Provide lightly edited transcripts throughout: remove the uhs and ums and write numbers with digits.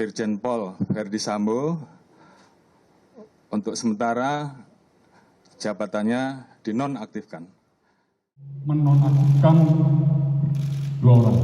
Irjen Pol Verdi Sambo untuk sementara jabatannya dinonaktifkan. Menonaktifkan 2 orang.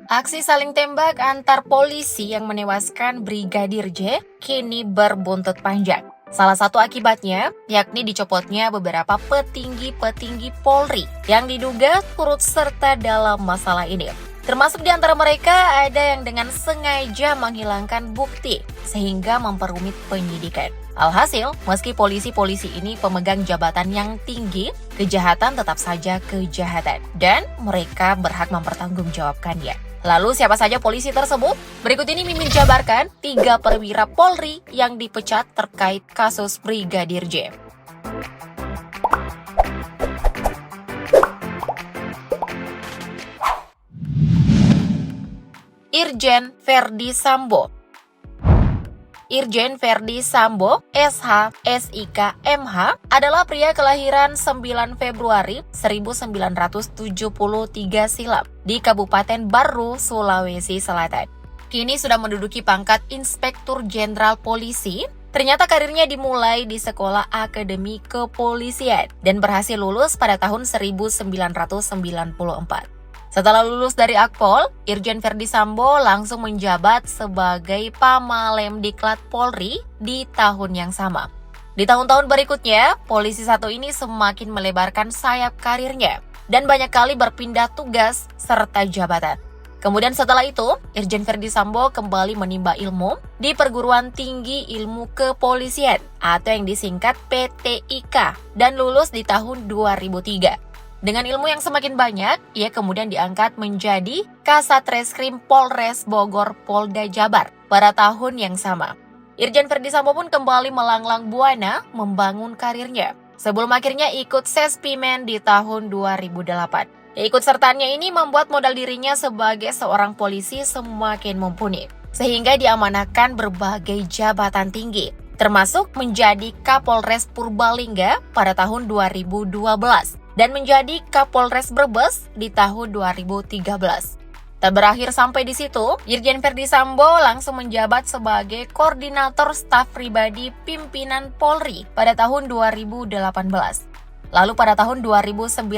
Aksi saling tembak antar polisi yang menewaskan Brigadir J kini berbuntut panjang. Salah satu akibatnya yakni dicopotnya beberapa petinggi-petinggi Polri yang diduga turut serta dalam masalah ini. Termasuk di antara mereka ada yang dengan sengaja menghilangkan bukti sehingga memperumit penyidikan. Alhasil, meski polisi-polisi ini pemegang jabatan yang tinggi, kejahatan tetap saja kejahatan dan mereka berhak mempertanggungjawabkannya. Lalu siapa saja polisi tersebut? Berikut ini Mimin jabarkan 3 perwira Polri yang dipecat terkait kasus Brigadir J. Irjen Verdi Sambo. Irjen Verdi Sambo, SH, SIK, MH, adalah pria kelahiran 9 Februari 1973 silam di Kabupaten Baru, Sulawesi Selatan. Kini sudah menduduki pangkat Inspektur Jenderal Polisi. Ternyata karirnya dimulai di Sekolah Akademi Kepolisian dan berhasil lulus pada tahun 1994. Setelah lulus dari Akpol, Irjen Verdi Sambo langsung menjabat sebagai Pamalemdiklat Polri di tahun yang sama. Di tahun-tahun berikutnya, polisi satu ini semakin melebarkan sayap karirnya dan banyak kali berpindah tugas serta jabatan. Kemudian setelah itu, Irjen Verdi Sambo kembali menimba ilmu di Perguruan Tinggi Ilmu Kepolisian atau yang disingkat PTIK dan lulus di tahun 2003. Dengan ilmu yang semakin banyak, ia kemudian diangkat menjadi Kasat Reskrim Polres Bogor Polda Jabar pada tahun yang sama. Irjen Verdi Sambo pun kembali melanglang buana membangun karirnya sebelum akhirnya ikut Sespimen di tahun 2008. Keikutsertaannya ini membuat modal dirinya sebagai seorang polisi semakin mumpuni, sehingga diamanahkan berbagai jabatan tinggi, termasuk menjadi Kapolres Purbalingga pada tahun 2012. Dan menjadi Kapolres Brebes di tahun 2013. Tak berakhir sampai di situ, Irjen Verdi Sambo langsung menjabat sebagai Koordinator Staf Pribadi Pimpinan Polri pada tahun 2018. Lalu pada tahun 2019,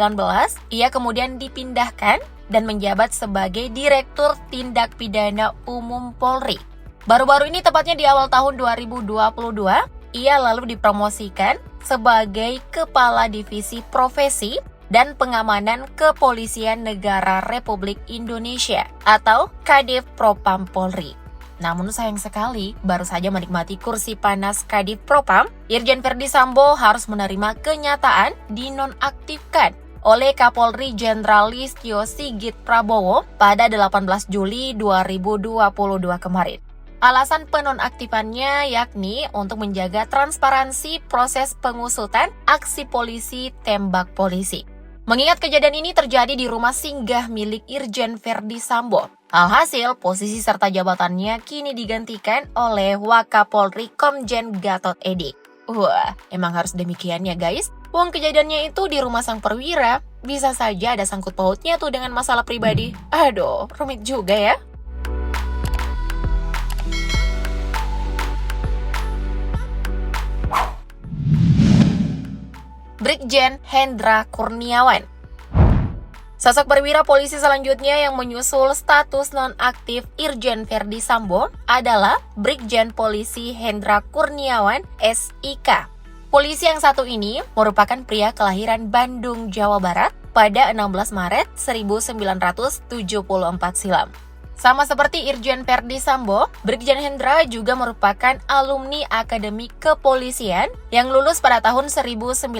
ia kemudian dipindahkan dan menjabat sebagai Direktur Tindak Pidana Umum Polri. Baru-baru ini tepatnya di awal tahun 2022, ia lalu dipromosikan sebagai Kepala Divisi Profesi dan Pengamanan Kepolisian Negara Republik Indonesia atau Kadif Propam Polri. Namun sayang sekali, baru saja menikmati kursi panas Kadif Propam, Irjen Verdi Sambo harus menerima kenyataan dinonaktifkan oleh Kapolri Jenderal Listio Sigit Prabowo pada 18 Juli 2022 kemarin. Alasan penonaktifannya yakni untuk menjaga transparansi proses pengusutan aksi polisi tembak polisi. Mengingat kejadian ini terjadi di rumah singgah milik Irjen Verdi Sambo. Alhasil, posisi serta jabatannya kini digantikan oleh Wakapolri Komjen Gatot Edi. Wah, emang harus demikian ya guys? Wong kejadiannya itu di rumah sang perwira, bisa saja ada sangkut pautnya tuh dengan masalah pribadi. Aduh, rumit juga ya. Brigjen Hendra Kurniawan. Sosok perwira polisi selanjutnya yang menyusul status nonaktif Irjen Verdi Sambo adalah Brigjen Polisi Hendra Kurniawan SIK. Polisi yang satu ini merupakan pria kelahiran Bandung, Jawa Barat pada 16 Maret 1974 silam. Sama seperti Irjen Verdi Sambo, Brigjen Hendra juga merupakan alumni Akademi Kepolisian yang lulus pada tahun 1995.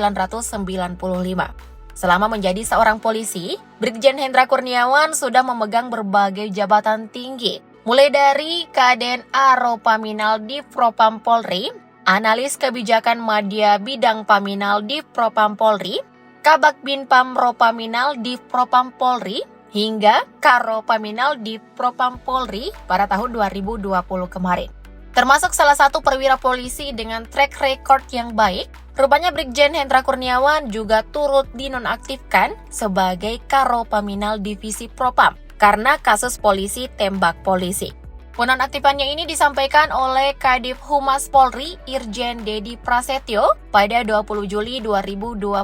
Selama menjadi seorang polisi, Brigjen Hendra Kurniawan sudah memegang berbagai jabatan tinggi, mulai dari KDNA Ropaminal Div Propam Polri, Analis Kebijakan Madya Bidang Paminal Div Propam Polri, Kabak Binpam Ropaminal Div Propam Polri, hingga Karo Paminal Div Propam Polri pada tahun 2020 kemarin. Termasuk salah satu perwira polisi dengan track record yang baik, rupanya Brigjen Hendra Kurniawan juga turut dinonaktifkan sebagai Karo Paminal Divisi Propam karena kasus polisi tembak polisi. Penonaktifannya ini disampaikan oleh Kadif Humas Polri Irjen Dedi Prasetyo pada 20 Juli 2022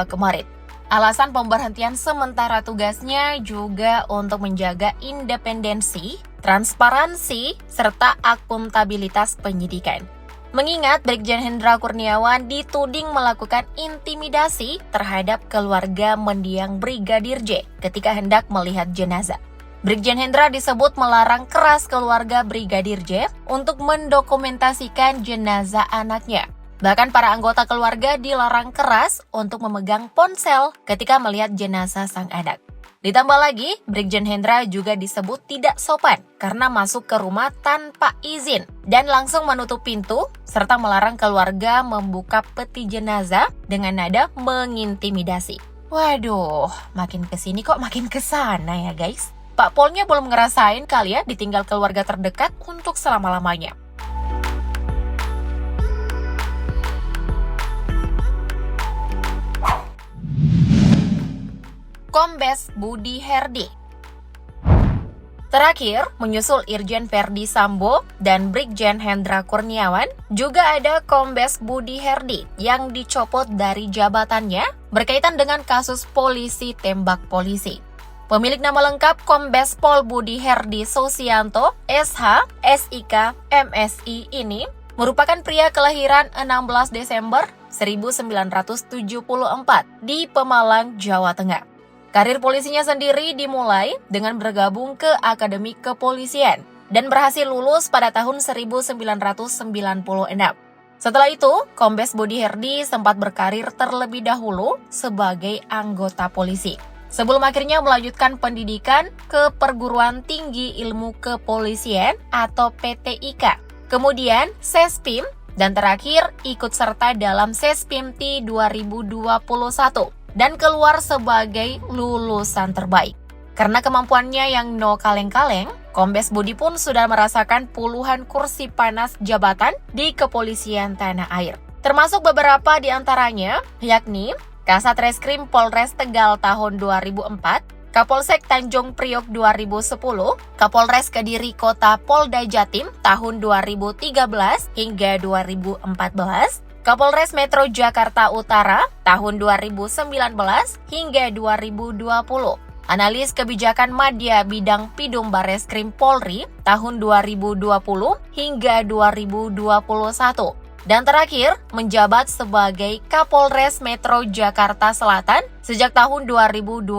kemarin. Alasan pemberhentian sementara tugasnya juga untuk menjaga independensi, transparansi, serta akuntabilitas penyidikan. Mengingat Brigjen Hendra Kurniawan dituding melakukan intimidasi terhadap keluarga mendiang Brigadir J ketika hendak melihat jenazah. Brigjen Hendra disebut melarang keras keluarga Brigadir J untuk mendokumentasikan jenazah anaknya. Bahkan para anggota keluarga dilarang keras untuk memegang ponsel ketika melihat jenazah sang anak. Ditambah lagi, Brigjen Hendra juga disebut tidak sopan karena masuk ke rumah tanpa izin dan langsung menutup pintu serta melarang keluarga membuka peti jenazah dengan nada mengintimidasi. Waduh, makin kesini kok makin kesana ya guys. Pak Polnya belum ngerasain kali ya ditinggal keluarga terdekat untuk selama-lamanya. Kombes Budi Herdi. Terakhir, menyusul Irjen Verdi Sambo dan Brigjen Hendra Kurniawan, juga ada Kombes Budi Herdi yang dicopot dari jabatannya berkaitan dengan kasus polisi tembak polisi. Pemilik nama lengkap Kombes Pol Budi Herdi Susianto, SH, SIK, MSI ini merupakan pria kelahiran 16 Desember 1974 di Pemalang, Jawa Tengah. Karir polisinya sendiri dimulai dengan bergabung ke Akademi Kepolisian dan berhasil lulus pada tahun 1996. Setelah itu, Kombes Budi Herdi sempat berkarir terlebih dahulu sebagai anggota polisi, sebelum akhirnya melanjutkan pendidikan ke Perguruan Tinggi Ilmu Kepolisian atau PTIK, kemudian Sespim, dan terakhir ikut serta dalam Sespim T 2021. Dan keluar sebagai lulusan terbaik. Karena kemampuannya yang no kaleng-kaleng, Kombes Budi pun sudah merasakan puluhan kursi panas jabatan di kepolisian tanah air. Termasuk beberapa di antaranya, yakni Kasat Reskrim Polres Tegal tahun 2004, Kapolsek Tanjung Priok 2010, Kapolres Kediri Kota Polda Jatim tahun 2013 hingga 2014, Kapolres Metro Jakarta Utara tahun 2019 hingga 2020. Analis kebijakan Madya Bidang Pidum Bareskrim Polri tahun 2020 hingga 2021. Dan terakhir, menjabat sebagai Kapolres Metro Jakarta Selatan sejak tahun 2021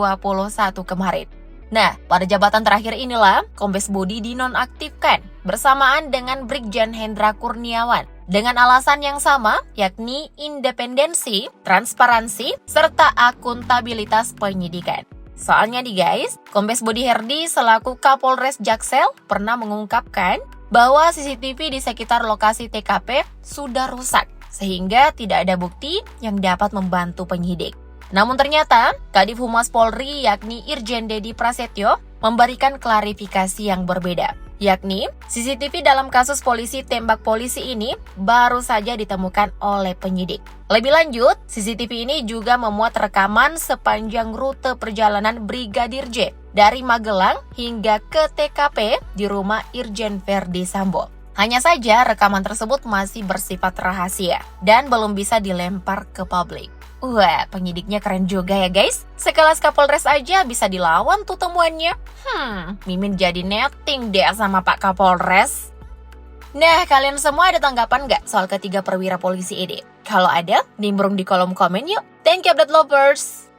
kemarin. Nah, pada jabatan terakhir inilah Kombes Budi dinonaktifkan bersamaan dengan Brigjen Hendra Kurniawan dengan alasan yang sama, yakni independensi, transparansi, serta akuntabilitas penyidikan. Soalnya nih guys, Kombes Budi Herdi selaku Kapolres Jaksel pernah mengungkapkan bahwa CCTV di sekitar lokasi TKP sudah rusak, sehingga tidak ada bukti yang dapat membantu penyidik. Namun ternyata, Kadif Humas Polri yakni Irjen Dedi Prasetyo memberikan klarifikasi yang berbeda, yakni CCTV dalam kasus polisi tembak polisi ini baru saja ditemukan oleh penyidik. Lebih lanjut, CCTV ini juga memuat rekaman sepanjang rute perjalanan Brigadir J dari Magelang hingga ke TKP di rumah Irjen Verdi Sambo. Hanya saja rekaman tersebut masih bersifat rahasia dan belum bisa dilempar ke publik. Wah, penyidiknya keren juga ya guys. Sekelas Kapolres aja bisa dilawan tuh temuannya. Mimin jadi netting deh sama Pak Kapolres. Nah, kalian semua ada tanggapan nggak soal ketiga perwira polisi ini? Kalau ada, nimbrung di kolom komen yuk. Thank you update lovers.